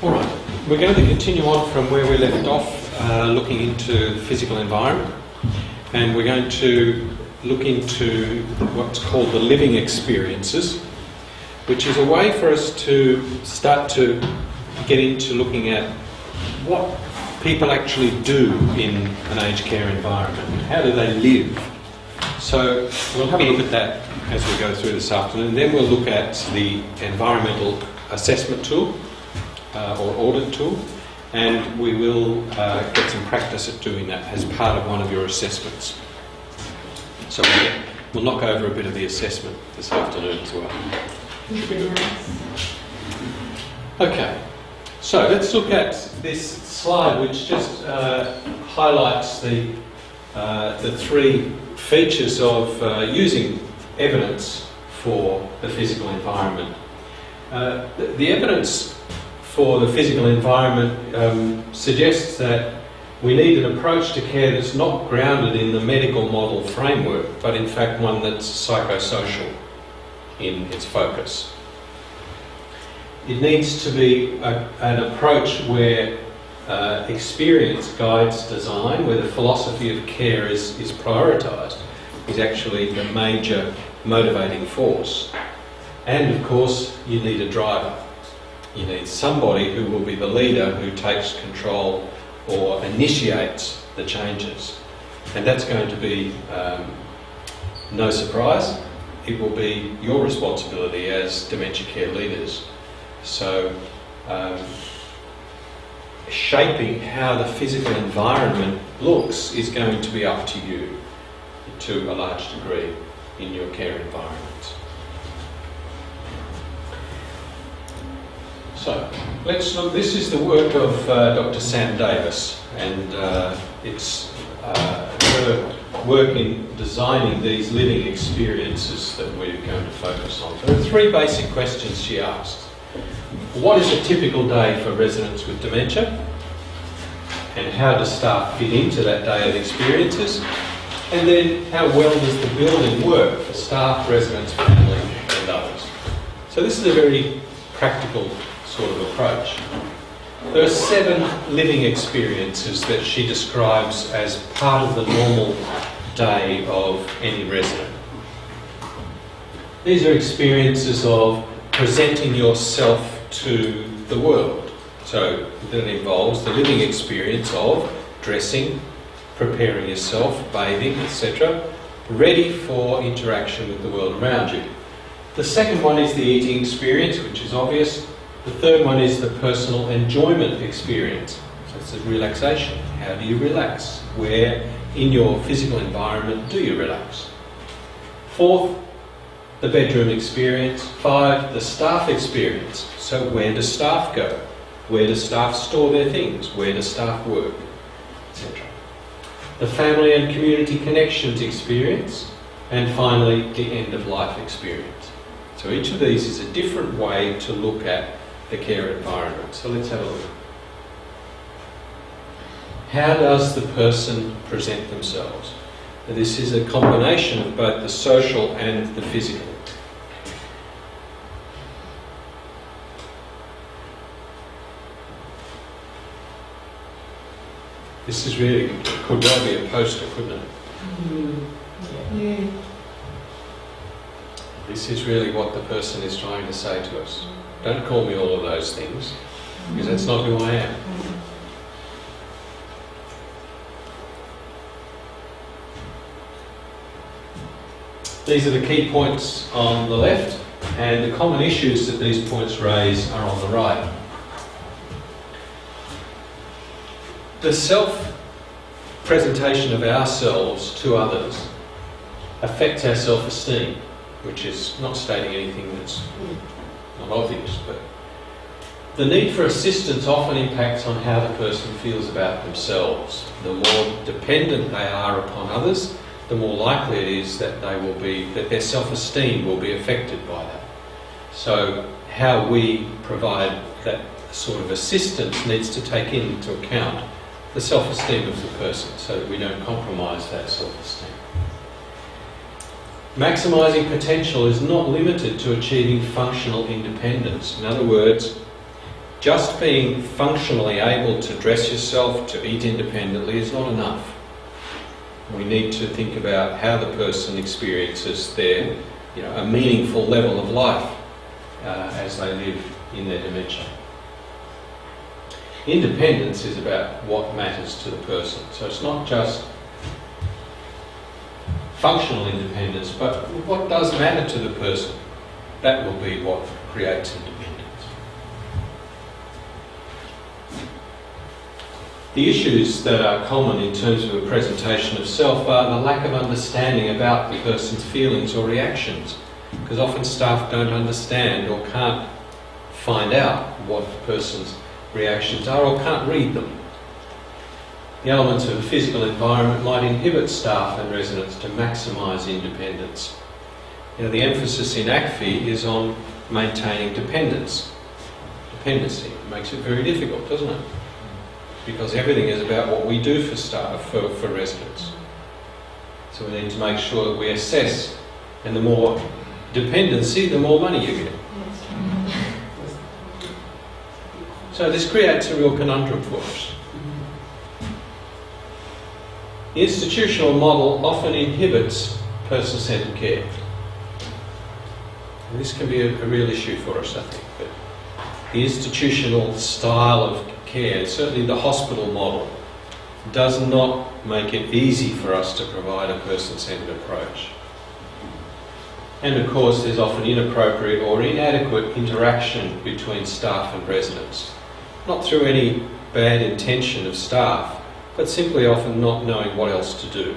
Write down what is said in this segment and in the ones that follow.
Alright, we're going to continue on from where we left off, looking into the physical environment, and we're going to look into what's called the living experiences, which is a way for us to start to get into looking at what people actually do in an aged care environment. How do they live? So we'll have a look at that as we go through this afternoon, and then we'll look at the environmental assessment tool, or audit tool, and we will get some practice at doing that as part of one of your assessments. So we'll knock over a bit of the assessment this afternoon as well. Should be good. Okay, so let's look at this slide, which just highlights the three features of using evidence for the physical environment. The evidence for the physical environment suggests that we need an approach to care that's not grounded in the medical model framework, but in fact one that's psychosocial in its focus. It needs to be an approach where experience guides design, where the philosophy of care is prioritised, is actually the major motivating force. And of course, you need a driver. You need somebody who will be the leader, who takes control or initiates the changes. And that's going to be no surprise. It will be your responsibility as dementia care leaders. So shaping how the physical environment looks is going to be up to you to a large degree in your care environment. So let's look. This is the work of Dr. Sam Davis, and it's her work in designing these living experiences that we're going to focus on. There are three basic questions she asked. What is a typical day for residents with dementia? And how does staff fit into that day of experiences? And then how well does the building work for staff, residents, family and others? So this is a very practical sort of approach. There are 7 living experiences that she describes as part of the normal day of any resident. These are experiences of presenting yourself to the world. So that involves the living experience of dressing, preparing yourself, bathing, etc., ready for interaction with the world around you. The second one is the eating experience, which is obvious. The third one is the personal enjoyment experience. So it's a relaxation. How do you relax? Where in your physical environment do you relax? Fourth, the bedroom experience. 5, the staff experience. So where do staff go? Where do staff store their things? Where do staff work? Etc. The family and community connections experience. And finally, the end of life experience. So each of these is a different way to look at the care environment. So let's have a look. How does the person present themselves? Now, this is a combination of both the social and the physical. This is really, could well be a poster, couldn't it? Yeah. This is really what the person is trying to say to us. Don't call me all of those things, because that's not who I am. These are the key points on the left, and the common issues that these points raise are on the right. The self-presentation of ourselves to others affects our self-esteem, which is not stating anything that's not obvious, but the need for assistance often impacts on how the person feels about themselves. The more dependent they are upon others, the more likely it is that their self-esteem will be affected by that. So how we provide that sort of assistance needs to take into account the self-esteem of the person, so that we don't compromise that self-esteem. Maximising potential is not limited to achieving functional independence. In other words, just being functionally able to dress yourself, to eat independently is not enough. We need to think about how the person experiences their, a meaningful level of life as they live in their dementia. Independence is about what matters to the person. So it's not just functional independence, but what does matter to the person. That will be what creates independence. The issues that are common in terms of a presentation of self are the lack of understanding about the person's feelings or reactions, because often staff don't understand or can't find out what the person's reactions are or can't read them. The elements of a physical environment might inhibit staff and residents to maximise independence. The emphasis in ACFI is on maintaining dependency. It makes it very difficult, doesn't it? Because everything is about what we do for staff, for residents. So we need to make sure that we assess, and the more dependency, the more money you get. So this creates a real conundrum for us. The institutional model often inhibits person-centred care. And this can be a real issue for us, I think. But the institutional style of care, certainly the hospital model, does not make it easy for us to provide a person-centred approach. And of course there's often inappropriate or inadequate interaction between staff and residents. Not through any bad intention of staff, but simply often not knowing what else to do,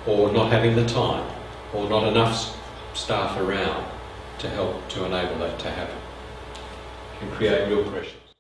or not having the time, or not enough staff around to help to enable that to happen. It can create real pressure.